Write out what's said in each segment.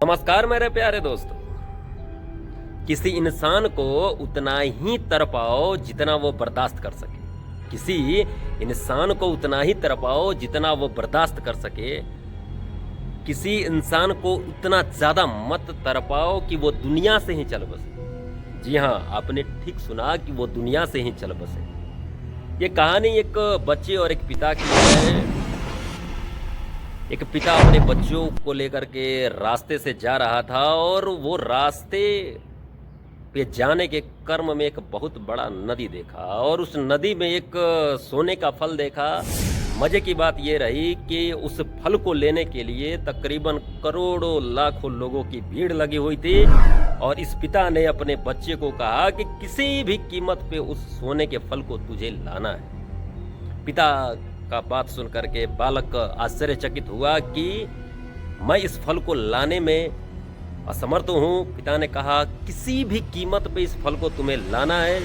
नमस्कार मेरे प्यारे दोस्तों। किसी इंसान को उतना ही तड़पाओ जितना वो बर्दाश्त कर सके। किसी इंसान को उतना ही तड़पाओ जितना वो बर्दाश्त कर सके। किसी इंसान को उतना ज़्यादा मत तड़पाओ कि वो दुनिया से ही चल बसे। जी हाँ, आपने ठीक सुना कि वो दुनिया से ही चल बसे। ये कहानी एक बच्चे और एक पिता की है। एक पिता अपने बच्चों को लेकर के रास्ते से जा रहा था और वो रास्ते पे जाने के क्रम में एक बहुत बड़ा नदी देखा और उस नदी में एक सोने का फल देखा। मजे की बात ये रही कि उस फल को लेने के लिए तकरीबन करोड़ों लाखों लोगों की भीड़ लगी हुई थी और इस पिता ने अपने बच्चे को कहा कि किसी भी कीमत पे उस सोने के फल को तुझे लाना है। पिता का बात सुन करके बालक आश्चर्यचकित हुआ कि मैं इस फल को लाने में असमर्थ हूँ। पिता ने कहा किसी भी कीमत पे इस फल को तुम्हें लाना है।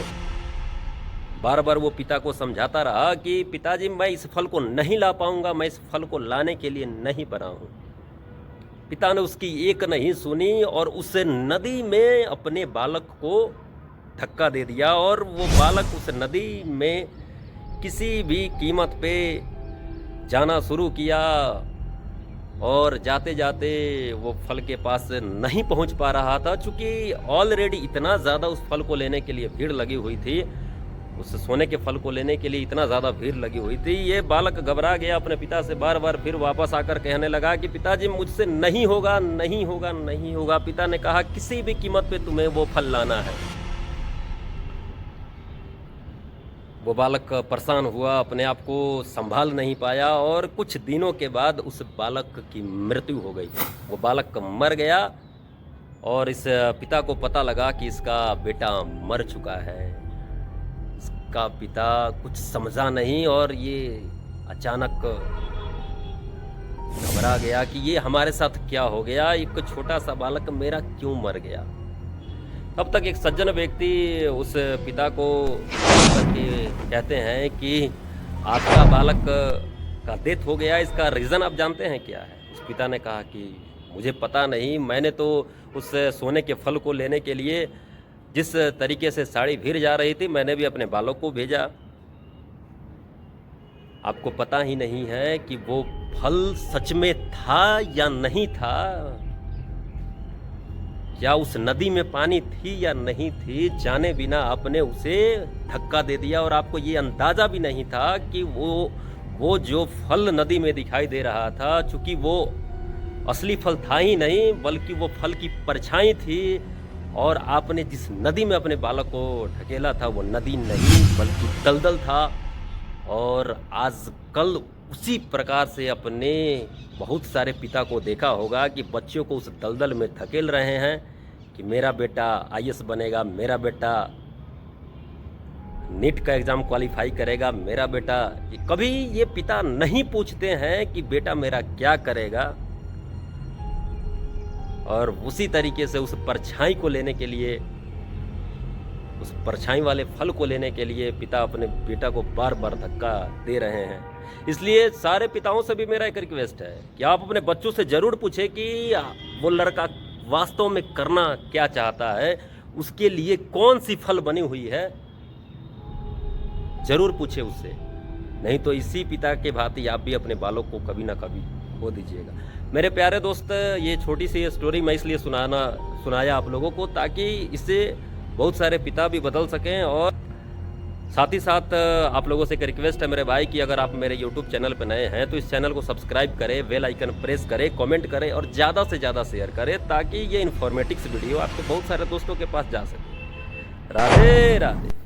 बार बार वो पिता को समझाता रहा कि पिताजी मैं इस फल को नहीं ला पाऊंगा, मैं इस फल को लाने के लिए नहीं बना हूँ। पिता ने उसकी एक नहीं सुनी और उस नदी में अपने बालक को धक्का दे दिया और वो बालक उस नदी में किसी भी कीमत पे जाना शुरू किया और जाते जाते वो फल के पास नहीं पहुंच पा रहा था। चूँकि ऑलरेडी इतना ज़्यादा उस फल को लेने के लिए भीड़ लगी हुई थी, उस सोने के फल को लेने के लिए इतना ज़्यादा भीड़ लगी हुई थी। ये बालक घबरा गया अपने पिता से, बार बार फिर वापस आकर कहने लगा कि पिताजी मुझसे नहीं होगा, नहीं होगा, नहीं होगा। पिता ने कहा किसी भी कीमत पे तुम्हें वो फल लाना है। वो बालक परेशान हुआ, अपने आप को संभाल नहीं पाया और कुछ दिनों के बाद उस बालक की मृत्यु हो गई। वो बालक मर गया और इस पिता को पता लगा कि इसका बेटा मर चुका है। इसका पिता कुछ समझा नहीं और ये अचानक घबरा गया कि ये हमारे साथ क्या हो गया, एक छोटा सा बालक मेरा क्यों मर गया। तब तक एक सज्जन व्यक्ति उस पिता को करके कहते हैं कि आपका बालक का डेथ हो गया, इसका रीज़न आप जानते हैं क्या है। उस पिता ने कहा कि मुझे पता नहीं, मैंने तो उस सोने के फल को लेने के लिए जिस तरीके से सारी भीड़ जा रही थी मैंने भी अपने बालक को भेजा। आपको पता ही नहीं है कि वो फल सच में था या नहीं था, क्या उस नदी में पानी थी या नहीं थी, जाने बिना आपने उसे धक्का दे दिया और आपको ये अंदाज़ा भी नहीं था कि वो जो फल नदी में दिखाई दे रहा था, चूँकि वो असली फल था ही नहीं बल्कि वो फल की परछाई थी और आपने जिस नदी में अपने बालक को ढकेला था वो नदी नहीं बल्कि दलदल था। और आजकल उसी प्रकार से अपने बहुत सारे पिता को देखा होगा कि बच्चों को उस दलदल में धकेल रहे हैं कि मेरा बेटा आईएएस बनेगा, मेरा बेटा नीट का एग्ज़ाम क्वालिफाई करेगा, मेरा बेटा। कभी ये पिता नहीं पूछते हैं कि बेटा मेरा क्या करेगा। और उसी तरीके से उस परछाई को लेने के लिए, उस परछाई वाले फल को लेने के लिए पिता अपने बेटा को बार बार धक्का दे रहे हैं। इसलिए सारे पिताओं से भी मेरा एक रिक्वेस्ट है कि आप अपने बच्चों से ज़रूर पूछें कि वो लड़का वास्तव में करना क्या चाहता है, उसके लिए कौन सी फल बनी हुई है, ज़रूर पूछे उससे। नहीं तो इसी पिता के भांति आप भी अपने बालों को कभी ना कभी खो दीजिएगा। मेरे प्यारे दोस्त, ये छोटी सी स्टोरी मैं इसलिए सुनाया आप लोगों को ताकि इससे बहुत सारे पिता भी बदल सकें। और साथ ही साथ आप लोगों से एक रिक्वेस्ट है मेरे भाई कि अगर आप मेरे YouTube चैनल पर नए हैं तो इस चैनल को सब्सक्राइब करें, बेल आइकन प्रेस करें, कमेंट करें और ज़्यादा से ज़्यादा शेयर करें ताकि ये इन्फॉर्मेटिव वीडियो आपके बहुत सारे दोस्तों के पास जा सके। राधे राधे।